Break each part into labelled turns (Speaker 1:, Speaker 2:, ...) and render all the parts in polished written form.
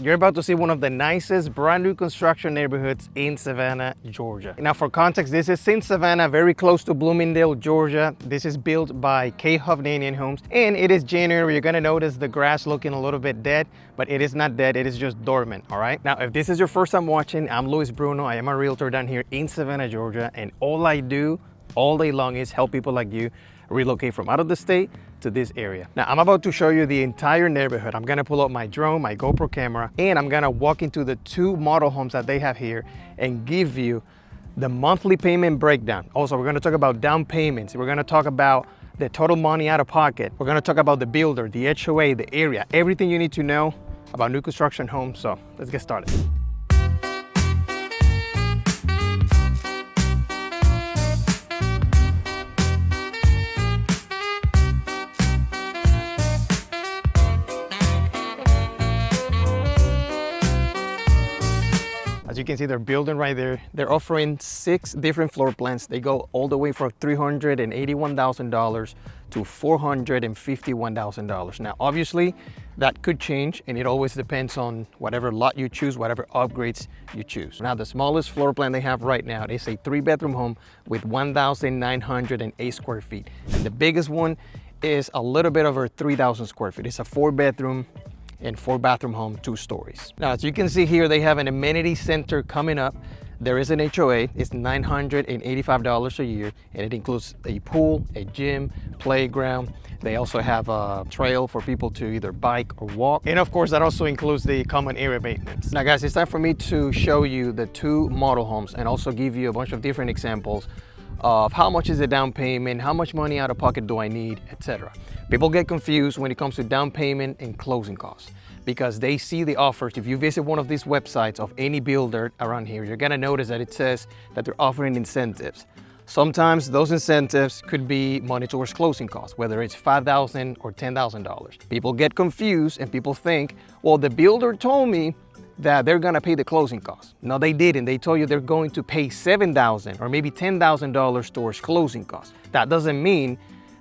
Speaker 1: You're about to see one of the nicest brand new construction neighborhoods in Savannah, Georgia. Now for context, this is in Savannah, very close to Bloomingdale, Georgia. This is built by K. Hovnanian Homes, and it is January. You're gonna notice the grass looking a little bit dead, but it is not dead, it is just dormant, all right? Now, if this is your first time watching, I'm Luis Bruno. I am a realtor down here in Savannah, Georgia, and all I do all day long is help people like you relocate from out of the state to this area. Now, I'm about to show you the entire neighborhood. I'm gonna pull up my drone, my GoPro camera, and I'm gonna walk into the two model homes that they have here and give you the monthly payment breakdown. Also, we're gonna talk about down payments. We're gonna talk about the total money out of pocket. We're gonna talk about the builder, the HOA, the area, everything you need to know about new construction homes. So let's get started. As you can see, they're building right there. They're offering 6 different floor plans. They go all the way from $381,000 to $451,000. Now, obviously, that could change, and it always depends on whatever lot you choose, whatever upgrades you choose. Now, the smallest floor plan they have right now is a 3-bedroom home with 1,908 square feet. And the biggest one is a little bit over 3,000 square feet. It's a 4-bedroom and 4-bathroom home, 2 stories. Now, as you can see here, they have an amenity center coming up. There is an HOA. It's $985 a year, and it includes a pool, a gym, playground. They also have a trail for people to either bike or walk. And of course, that also includes the common area maintenance. Now guys, it's time for me to show you the 2 model homes and also give you a bunch of different examples of how much is the down payment, how much money out of pocket do I need, etc. People get confused when it comes to down payment and closing costs because they see the offers. If you visit one of these websites of any builder around here, you're gonna notice that it says that they're offering incentives. Sometimes those incentives could be money towards closing costs, whether it's $5,000 or $10,000. People get confused and people think, well, the builder told me that they're gonna pay the closing costs. No, they didn't. They told you they're going to pay $7,000 or maybe $10,000 towards closing costs. That doesn't mean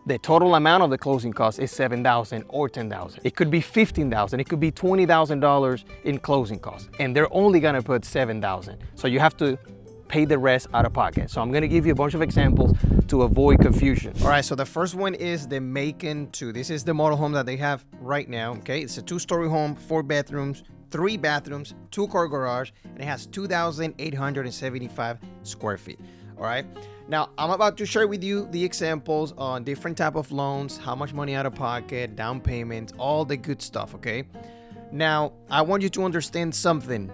Speaker 1: the total amount of the closing cost is $7,000 or $10,000. It could be $15,000. It could be $20,000 in closing costs, and they're only gonna put $7,000. So you have to pay the rest out of pocket. So I'm gonna give you a bunch of examples to avoid confusion. All right, so the first one is the Macon 2. This is the model home that they have right now, okay? It's a 2-story home, 4 bedrooms, 3 bathrooms, 2-car garage, and it has 2,875 square feet, all right? Now, I'm about to share with you the examples on different type of loans, how much money out of pocket, down payment, all the good stuff, okay? Now, I want you to understand something.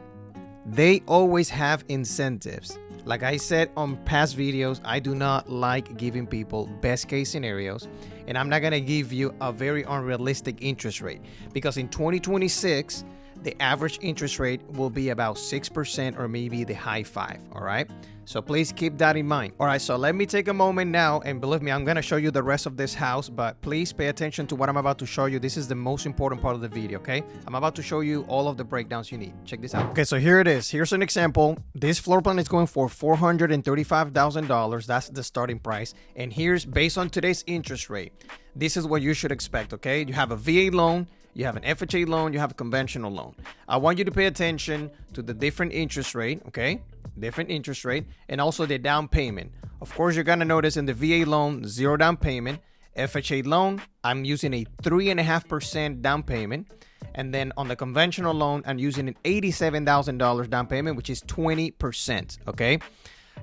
Speaker 1: They always have incentives. Like I said on past videos, I do not like giving people best case scenarios, and I'm not gonna give you a very unrealistic interest rate because in 2026, the average interest rate will be about 6% or maybe the high 5, all right? So please keep that in mind. All right, so let me take a moment now, and believe me, I'm gonna show you the rest of this house, but please pay attention to what I'm about to show you. This is the most important part of the video, okay? I'm about to show you all of the breakdowns you need. Check this out. Okay, so here it is. Here's an example. This floor plan is going for $435,000. That's the starting price. And here's, based on today's interest rate, this is what you should expect, okay? You have a VA loan, you have an FHA loan, you have a conventional loan. I want you to pay attention to the different interest rate, okay? Different interest rate, and also the down payment. Of course, you're gonna notice in the VA loan, 0 down payment. FHA loan, I'm using a 3.5% down payment. And then on the conventional loan, I'm using an $87,000 down payment, which is 20%, okay?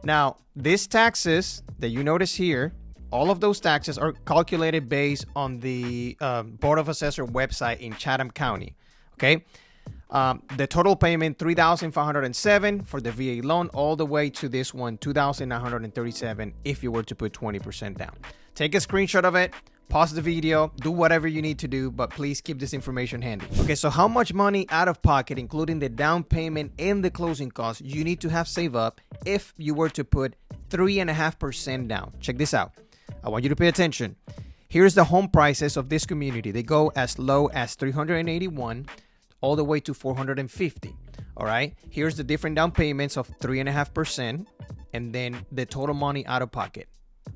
Speaker 1: Now, these taxes that you notice here, all of those taxes are calculated based on the Board of Assessor website in Chatham County, okay? The total payment, $3,507 for the VA loan, all the way to this one, $2,937 if you were to put 20% down. Take a screenshot of it, pause the video, do whatever you need to do, but please keep this information handy. Okay, so how much money out of pocket, including the down payment and the closing costs, you need to have saved up if you were to put 3.5% down? Check this out. I want you to pay attention. Here's the home prices of this community. They go as low as $381 all the way to $450. All right. Here's the different down payments of 3.5%, and then the total money out of pocket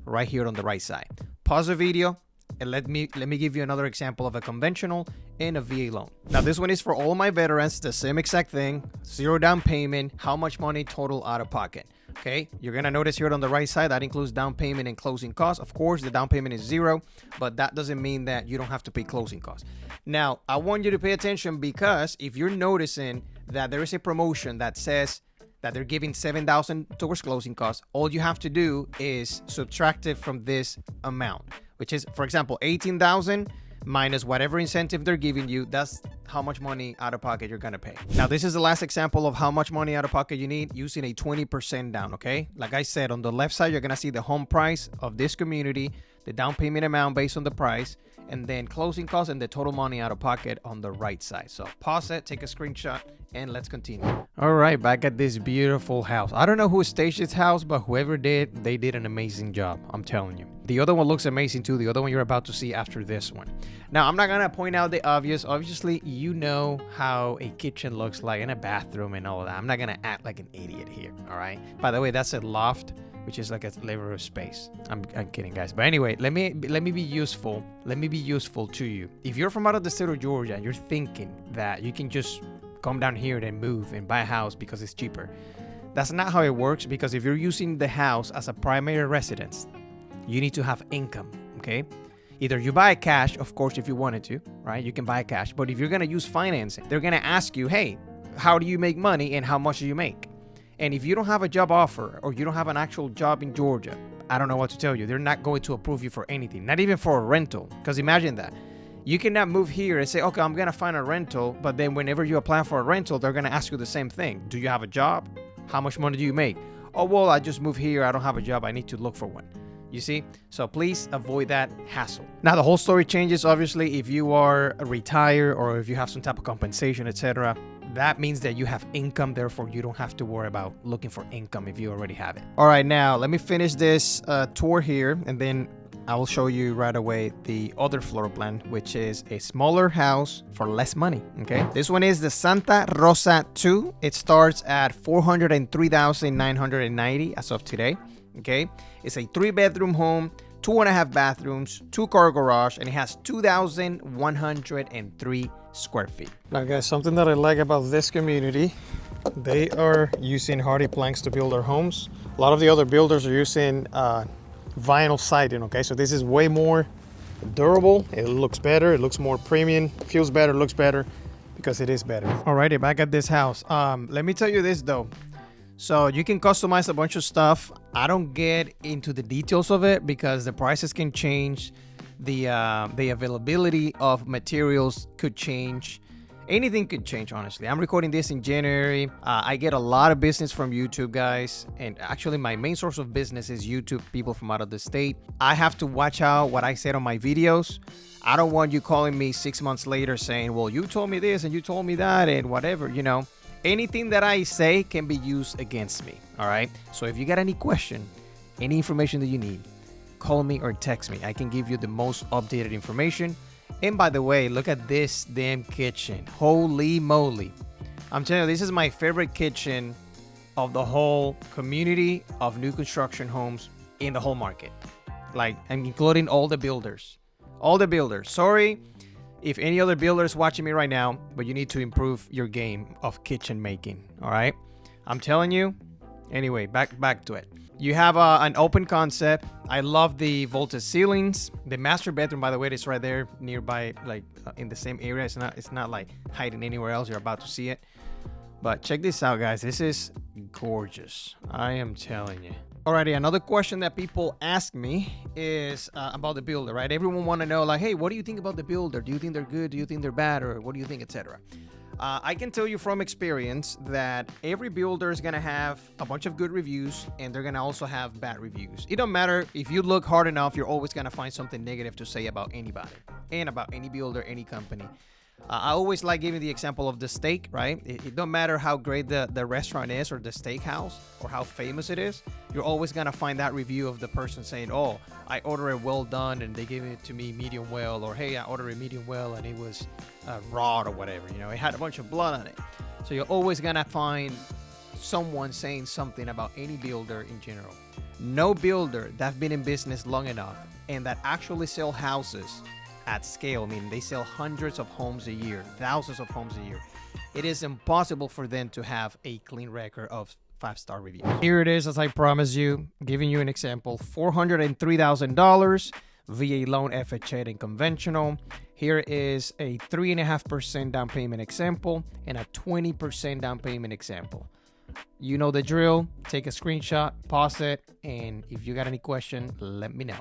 Speaker 1: right here on the right side. Pause the video And let me give you another example of a conventional and a VA loan. Now this one is for all my veterans, the same exact thing, 0 down payment, how much money total out of pocket. Okay, you're gonna notice here on the right side that includes down payment and closing costs. Of course, the down payment is 0, but that doesn't mean that you don't have to pay closing costs. Now, I want you to pay attention, because if you're noticing that there is a promotion that says that they're giving $7,000 towards closing costs, all you have to do is subtract it from this amount, which is, for example, $18,000 minus whatever incentive they're giving you. That's how much money out of pocket you're gonna pay. Now, this is the last example of how much money out of pocket you need using a 20% down, okay? Like I said, on the left side, you're gonna see the home price of this community, the down payment amount based on the price, and then closing costs and the total money out of pocket on the right side. So pause it, take a screenshot, and let's continue. All right, back at this beautiful house. I don't know who staged this house, but whoever did, they did an amazing job, I'm telling you. The other one looks amazing too, the other one you're about to see after this one. Now, I'm not gonna point out the obvious. Obviously, you know how a kitchen looks like, and a bathroom and all of that. I'm not gonna act like an idiot here, all right? By the way, that's a loft, which is like a living room space. I'm kidding, guys. But anyway, let me be useful. Let me be useful to you. If you're from out of the state of Georgia and you're thinking that you can just come down here and move and buy a house because it's cheaper, that's not how it works. Because if you're using the house as a primary residence, you need to have income, okay? Either you buy cash, of course, if you wanted to, right? You can buy cash. But if you're gonna use financing, they're gonna ask you, hey, how do you make money and how much do you make? And if you don't have a job offer or you don't have an actual job in Georgia, I don't know what to tell you. They're not going to approve you for anything, not even for a rental. Because imagine that. You cannot move here and say, okay, I'm going to find a rental. But then whenever you apply for a rental, they're going to ask you the same thing. Do you have a job? How much money do you make? Oh, well, I just moved here. I don't have a job. I need to look for one. You see? So please avoid that hassle. Now, the whole story changes, obviously, if you are retired or if you have some type of compensation, etc. That means that you have income. Therefore, you don't have to worry about looking for income if you already have it. All right, now let me finish this tour here, and then I will show you right away the other floor plan, which is a smaller house for less money, okay? This one is the Santa Rosa 2. It starts at $403,990 as of today, okay? It's a 3-bedroom home, 2.5 bathrooms, 2-car garage, and it has 2,103 square feet. Now, guys, something that I like about this community, they are using hardy planks to build their homes. A lot of the other builders are using vinyl siding, okay? So this is way more durable. It looks better. It looks more premium. Feels better. Looks better because it is better. Alrighty, back at this house. Let me tell you this though. So you can customize a bunch of stuff. I don't get into the details of it because the prices can change. The availability of materials could change. Anything could change, honestly. I'm recording this in January. I get a lot of business from YouTube, guys. And actually, my main source of business is YouTube, people from out of the state. I have to watch out what I said on my videos. I don't want you calling me 6 months later saying, well, you told me this and you told me that and whatever, you know. Anything that I say can be used against me, all right? So if you got any question, any information that you need, call me or text me. I can give you the most updated information. And by the way, look at this damn kitchen. Holy moly. I'm telling you, this is my favorite kitchen of the whole community of new construction homes in the whole market. Like, I'm including all the builders. All the builders. Sorry if any other builder is watching me right now, but you need to improve your game of kitchen making, all right? I'm telling you. Anyway, back to it. You have an open concept. I love the vaulted ceilings. The master bedroom, by the way, is right there nearby, like in the same area. It's not like hiding anywhere else. You're about to see it. But check this out, guys. This is gorgeous. I am telling you. Alrighty, another question that people ask me is about the builder, right? Everyone want to know, like, hey, what do you think about the builder? Do you think they're good? Do you think they're bad? Or what do you think, etc.? I can tell you from experience that every builder is going to have a bunch of good reviews and they're going to also have bad reviews. It don't matter. If you look hard enough, you're always going to find something negative to say about anybody and about any builder, any company. I always like giving the example of the steak, right? It don't matter how great the restaurant is or the steakhouse or how famous it is. You're always going to find that review of the person saying, oh, I ordered it well done and they gave it to me medium well, or hey, I ordered it medium well and it was raw or whatever. You know, it had a bunch of blood on it. So you're always going to find someone saying something about any builder in general. No builder that's been in business long enough and that actually sell houses at scale, meaning they sell hundreds of homes a year, thousands of homes a year, it is impossible for them to have a clean record of 5-star reviews. Here it is, as I promised you, giving you an example. $403,000 VA loan, FHA and conventional. Here is a 3.5% down payment example and a 20% down payment example. You know the drill. Take a screenshot, pause it, and if you got any question, let me know.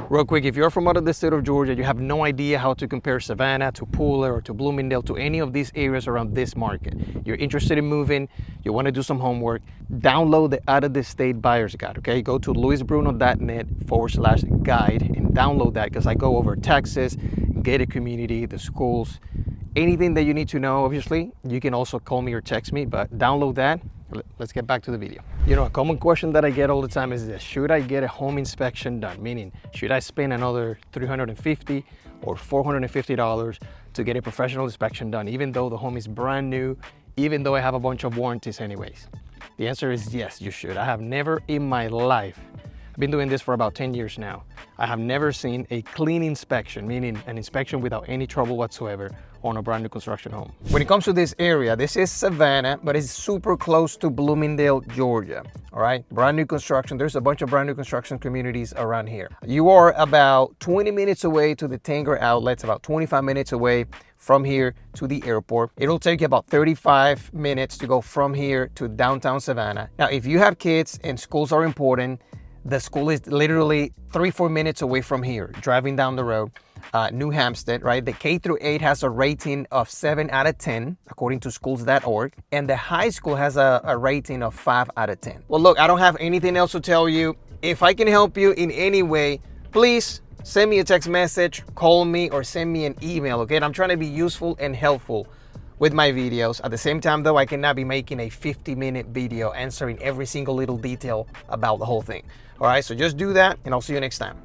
Speaker 1: Real quick, if you're from out of the state of Georgia, you have no idea how to compare Savannah to Pooler or to Bloomingdale, to any of these areas around this market. You're interested in moving, you want to do some homework, download the Out of the State Buyer's Guide, okay? Go to luisbruno.net/guide and download that, because I go over Texas, gated community, the schools, anything that you need to know. Obviously, you can also call me or text me, but download that. Let's get back to the video. You know, a common question that I get all the time is this: should I get a home inspection done? Meaning, should I spend another $350 or $450 to get a professional inspection done, even though the home is brand new, even though I have a bunch of warranties anyways? The answer is yes, you should. I have never in my life, I've been doing this for about 10 years now, I have never seen a clean inspection, meaning an inspection without any trouble whatsoever on a brand new construction home. When it comes to this area, this is Savannah, but it's super close to Bloomingdale, Georgia. All right, brand new construction. There's a bunch of brand new construction communities around here. You are about 20 minutes away to the Tanger outlets, about 25 minutes away from here to the airport. It'll take you about 35 minutes to go from here to downtown Savannah. Now, if you have kids and schools are important, the school is literally 3-4 minutes away from here, driving down the road. New Hampstead, right? The K-8 has a rating of 7 out of 10, according to schools.org. And the high school has a rating of 5 out of 10. Well, look, I don't have anything else to tell you. If I can help you in any way, please send me a text message, call me, or send me an email, okay? And I'm trying to be useful and helpful with my videos. At the same time, though, I cannot be making a 50-minute video answering every single little detail about the whole thing. All right, so just do that, and I'll see you next time.